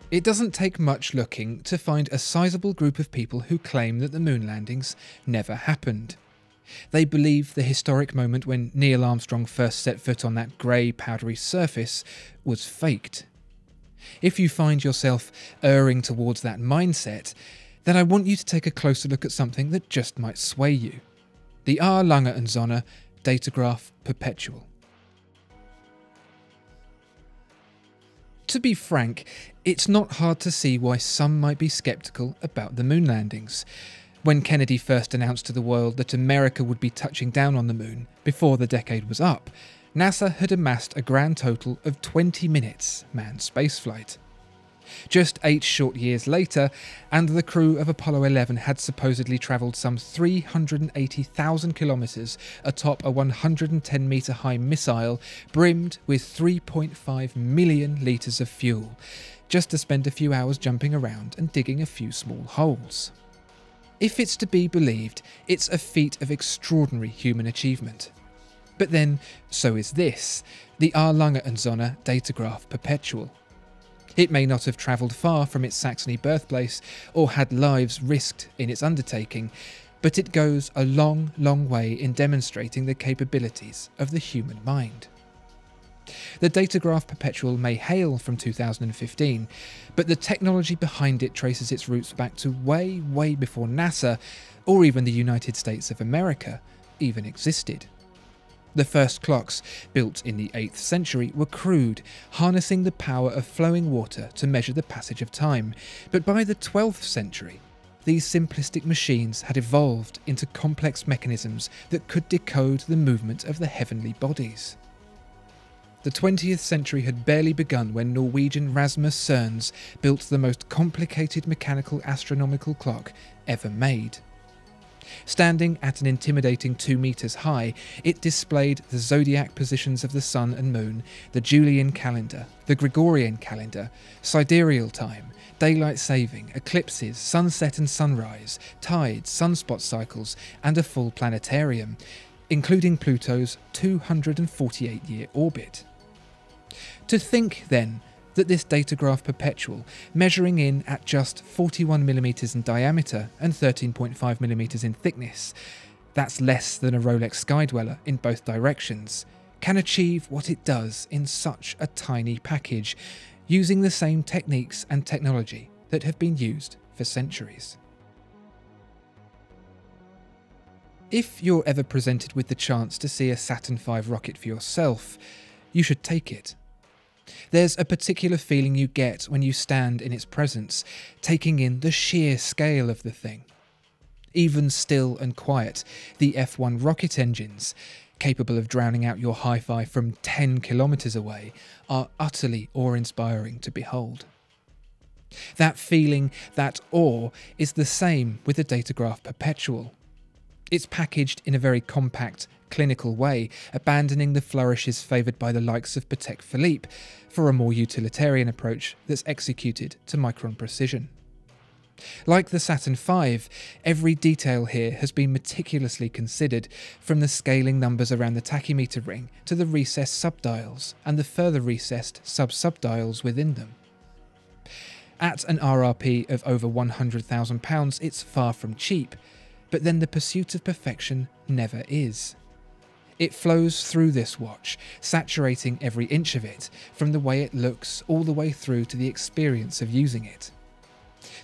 It doesn't take much looking to find a sizable group of people who claim that the moon landings never happened. They believe the historic moment when Neil Armstrong first set foot on that grey, powdery surface was faked. If you find yourself erring towards that mindset, then I want you to take a closer look at something that just might sway you. The Lange Söhne Datograph Perpetual. To be frank, it's not hard to see why some might be sceptical about the moon landings. When Kennedy first announced to the world that America would be touching down on the moon before the decade was up, NASA had amassed a grand total of 20 minutes manned spaceflight. Just 8 short years later, and the crew of Apollo 11 had supposedly travelled some 380,000 kilometres atop a 110-metre high missile brimmed with 3.5 million litres of fuel, just to spend a few hours jumping around and digging a few small holes. If it's to be believed, it's a feat of extraordinary human achievement. But then, so is this, the Lange Söhne Datograph Perpetual. It may not have travelled far from its Saxony birthplace or had lives risked in its undertaking, but it goes a long, long way in demonstrating the capabilities of the human mind. The Datograph Perpetual may hail from 2015, but the technology behind it traces its roots back to way, way before NASA, or even the United States of America, even existed. The first clocks, built in the 8th century, were crude, harnessing the power of flowing water to measure the passage of time, but by the 12th century, these simplistic machines had evolved into complex mechanisms that could decode the movement of the heavenly bodies. The 20th century had barely begun when Norwegian Rasmus Cerns built the most complicated mechanical astronomical clock ever made. Standing at an intimidating 2 meters high, it displayed the zodiac positions of the sun and moon, the Julian calendar, the Gregorian calendar, sidereal time, daylight saving, eclipses, sunset and sunrise, tides, sunspot cycles, and a full planetarium, including Pluto's 248-year orbit. To think, then, that this Datograph Perpetual, measuring in at just 41mm in diameter and 13.5mm in thickness, that's less than a Rolex Skydweller in both directions, can achieve what it does in such a tiny package, using the same techniques and technology that have been used for centuries. If you're ever presented with the chance to see a Saturn V rocket for yourself, you should take it. There's a particular feeling you get when you stand in its presence, taking in the sheer scale of the thing. Even still and quiet, the F1 rocket engines, capable of drowning out your hi-fi from 10 kilometers away, are utterly awe-inspiring to behold. That feeling, that awe, is the same with the Datograph Perpetual. It's packaged in a very compact, clinical way, abandoning the flourishes favoured by the likes of Patek Philippe for a more utilitarian approach that's executed to micron precision. Like the Saturn V, every detail here has been meticulously considered, from the scaling numbers around the tachymeter ring to the recessed subdials and the further recessed sub-subdials within them. At an RRP of over £100,000, it's far from cheap, but then the pursuit of perfection never is. It flows through this watch, saturating every inch of it, from the way it looks all the way through to the experience of using it.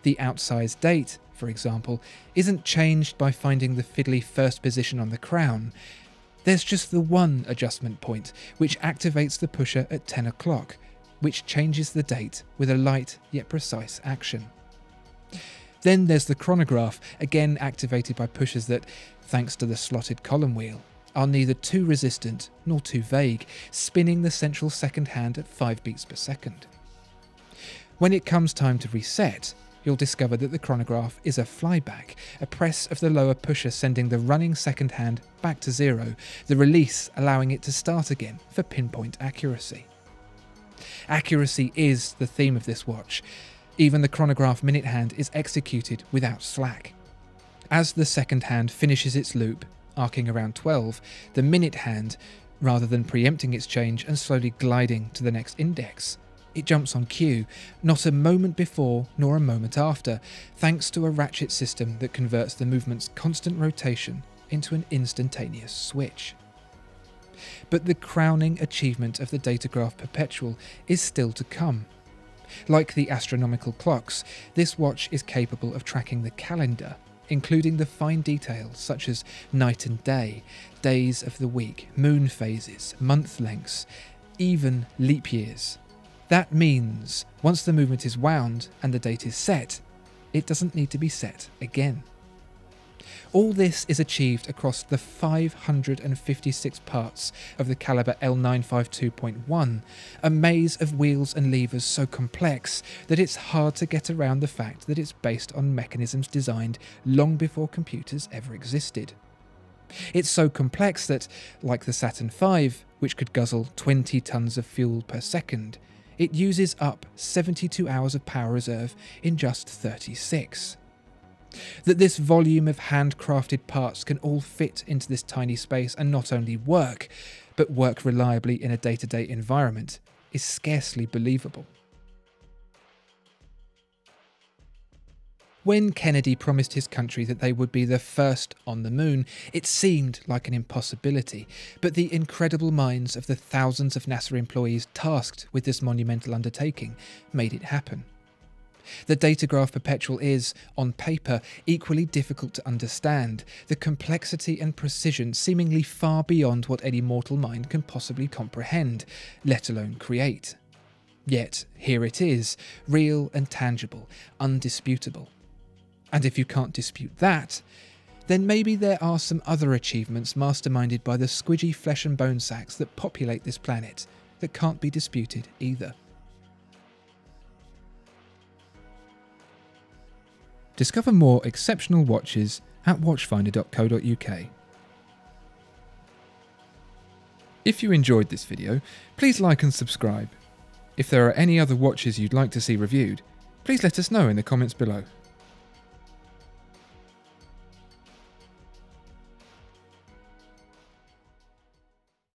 The outsized date, for example, isn't changed by finding the fiddly first position on the crown. There's just the one adjustment point, which activates the pusher at 10 o'clock, which changes the date with a light yet precise action. Then there's the chronograph, again activated by pushers that, thanks to the slotted column wheel, are neither too resistant nor too vague, spinning the central second hand at 5 beats per second. When it comes time to reset, you'll discover that the chronograph is a flyback, a press of the lower pusher sending the running second hand back to 0, the release allowing it to start again for pinpoint accuracy. Accuracy is the theme of this watch. Even the chronograph minute hand is executed without slack. As the second hand finishes its loop, arcing around 12, the minute hand, rather than preempting its change and slowly gliding to the next index, It jumps on cue, not a moment before nor a moment after, thanks to a ratchet system that converts the movement's constant rotation into an instantaneous switch. But the crowning achievement of the Datograph Perpetual is still to come. Like the astronomical clocks, this watch is capable of tracking the calendar, including the fine details such as night and day, days of the week, moon phases, month lengths, even leap years. That means once the movement is wound and the date is set, it doesn't need to be set again. All this is achieved across the 556 parts of the caliber L952.1, a maze of wheels and levers so complex that it's hard to get around the fact that it's based on mechanisms designed long before computers ever existed. It's so complex that, like the Saturn V, which could guzzle 20 tons of fuel per second, it uses up 72 hours of power reserve in just 36. That this volume of handcrafted parts can all fit into this tiny space and not only work, but work reliably in a day-to-day environment is scarcely believable. When Kennedy promised his country that they would be the first on the moon, it seemed like an impossibility, but the incredible minds of the thousands of NASA employees tasked with this monumental undertaking made it happen. The Datograph Perpetual is, on paper, equally difficult to understand, the complexity and precision seemingly far beyond what any mortal mind can possibly comprehend, let alone create. Yet, here it is, real and tangible, undisputable. And if you can't dispute that, then maybe there are some other achievements masterminded by the squidgy flesh and bone sacks that populate this planet that can't be disputed either. Discover more exceptional watches at watchfinder.co.uk. If you enjoyed this video, please like and subscribe. If there are any other watches you'd like to see reviewed, please let us know in the comments below.